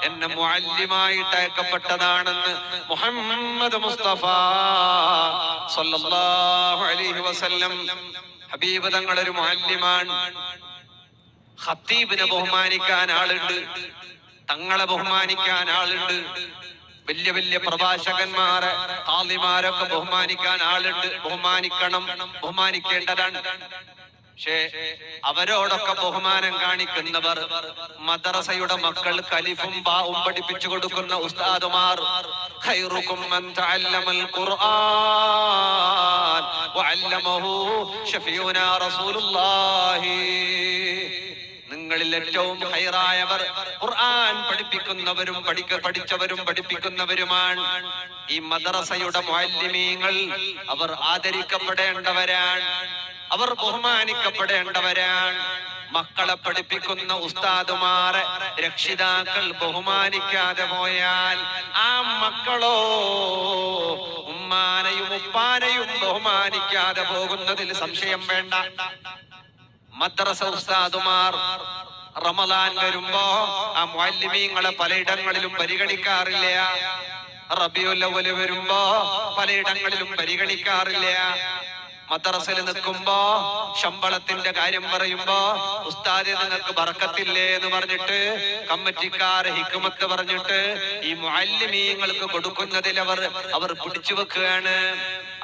എന്നെ മുഅല്ലിമായിട്ട് അയക്കപ്പെട്ടതാണെന്ന് മുഹമ്മദ് മുസ്തഫ സല്ലല്ലാഹു അലൈഹി വസല്ലം. ഹബീബ് തങ്ങളൊരു മുഅല്ലിമാൻ. ഖത്തീബിനെ ബഹുമാനിക്കാൻ ആളുണ്ട്, തങ്ങളെ ബഹുമാനിക്കാൻ ആളുണ്ട്, വലിയ വലിയ പ്രഭാഷകന്മാരെ ഖാദിമാരൊക്കെ ബഹുമാനിക്കാൻ ആളുണ്ട്. ബഹുമാനിക്കണം, ബഹുമാനിക്കേണ്ടതാണ്. പക്ഷേ അവരോടൊക്കെ ബഹുമാനം കാണിക്കുന്നവർ മദ്രസയുടെ മക്കൾക്ക് അലിഫും ബാവും പഠിപ്പിച്ചു കൊടുക്കുന്ന ഉസ്താദുമാർ. ഖൈറുകും മൻ തഅല്ലമൽ ഖുർആൻ വഅല്ലമഹു ശഫീഉനാ റസൂലുള്ളാഹി. നിങ്ങളിൽ ഏറ്റവും ഖൈറായവർ ഖുർആൻ പഠിപ്പിക്കുന്നവരും പഠിച്ചവരും പഠിപ്പിക്കുന്നവരുമാണ്. ഈ മദ്രസയുടെ മുഅല്ലിമീങ്ങൾ അവർ ആദരിക്കപ്പെടേണ്ടവരാണ്, അവർ ബഹുമാനിക്കപ്പെടേണ്ടവരാണ്. മക്കളെ പഠിപ്പിക്കുന്ന ഉസ്താദുമാരെ രക്ഷിതാക്കൾ ബഹുമാനിക്കാതെ പോയാൽ ആ മക്കളോ ഉമ്മാനെയും ഉപ്പാനെയും ബഹുമാനിക്കാതെ പോകുന്നതിൽ സംശയം വേണ്ട. മദ്രസ ഉസ്താദുമാർ റമദാൻ വരുമ്പോ ആ മുഅല്ലിമീങ്ങളെ പലയിടങ്ങളിലും പരിഗണിക്കാറില്ല. റബീഉൽ അവ്വൽ വരുമ്പോ പലയിടങ്ങളിലും പരിഗണിക്കാറില്ല. മദ്രസയിൽ നിൽക്കുമ്പോ ശമ്പളത്തിന്റെ കാര്യം പറയുമ്പോ ഉസ്താദെ നിങ്ങൾക്ക് ബർക്കത്തില്ലേ എന്ന് പറഞ്ഞിട്ട് കമ്മിറ്റിക്കാർ ഹിക്മത്ത് പറഞ്ഞിട്ട് ഈ മുഅല്ലിമീങ്ങൾക്ക് കൊടുക്കുന്നതിൽ അവർ പിടിച്ചു വെക്കുകയാണ്.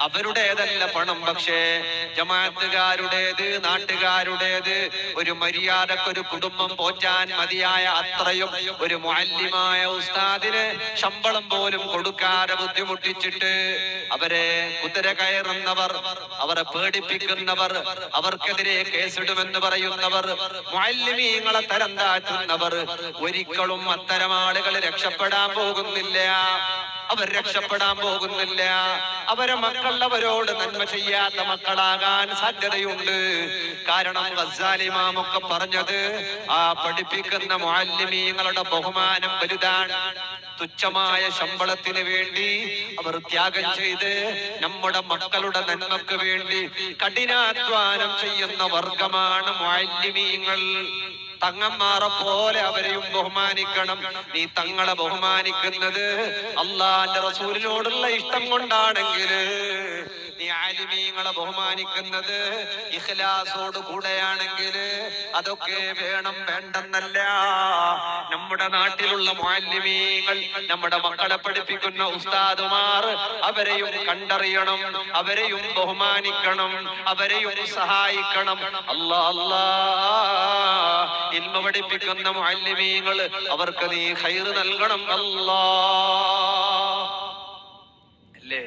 അവരുടേതല്ല പണം, പക്ഷേ ജമാഅത്തുകാരുടേത്, നാട്ടുകാരുടേത്. ഒരു മര്യാദക്കൊരു കുടുംബം പോറ്റാൻ മതിയായ അത്രയും ഒരു മുഅല്ലിമായ ഉസ്താദിന് ശമ്പളം പോലും കൊടുക്കാതെ ബുദ്ധിമുട്ടിച്ചിട്ട് അവരെ കുതിര കയറുന്നവർ, അവരെ പേടിപ്പിക്കുന്നവർ, അവർക്കെതിരെ കേസിടുമെന്ന് പറയുന്നവർ, മുഅല്ലിമീങ്ങളെ തരം താഴ്ത്തുന്നവർ ഒരിക്കലും അത്തരം ആളുകൾ രക്ഷപ്പെടാൻ പോകുന്നില്ല. അവർ രക്ഷപ്പെടാൻ പോകുന്നില്ല. അവരെ മക്കൾ അവരോട് നന്മ ചെയ്യാത്ത മക്കളാകാൻ സാധ്യതയുണ്ട്. കാരണം ഗസാലി ഇമാമൊക്കെ പറഞ്ഞത് ആ പഠിപ്പിക്കുന്ന മുഅല്ലിമീങ്ങളുടെ ബഹുമാനം വലുതാണ്. തുച്ഛമായ ശമ്പളത്തിന് വേണ്ടി അവർ ത്യാഗം ചെയ്ത് നമ്മുടെ മക്കളുടെ നന്മക്ക് വേണ്ടി കഠിനാധ്വാനം ചെയ്യുന്ന വർഗമാണ് മുഅല്ലിമീങ്ങൾ. തങ്ങന്മാരെ പോലെ അവരെയും ബഹുമാനിക്കണം. നീ തങ്ങളെ ബഹുമാനിക്കുന്നത് അള്ളാന്റെ റസൂലിനോടുള്ള ഇഷ്ടം കൊണ്ടാണെങ്കിൽ, നീ ആലിമീങ്ങളെ ബഹുമാനിക്കുന്നത് ഇഖ്ലാസോട് കൂടെയാണെങ്കിൽ അതൊക്കെ വേണം, വേണ്ടെന്നല്ല. നമ്മുടെ നാട്ടിലുള്ള മുഅല്ലിമീങ്ങൾ, നമ്മുടെ മക്കളെ പഠിപ്പിക്കുന്ന ഉസ്താദുമാർ, അവരെയും കണ്ടറിയണം, അവരെയും ബഹുമാനിക്കണം, അവരെയും സഹായിക്കണം. അല്ലാ ഇൽമ പഠിപ്പിക്കുന്ന മുഅല്ലിമീങ്ങൾ, അവർക്ക് നീ ഖൈർ നൽകണം അല്ലാ. അല്ലേ?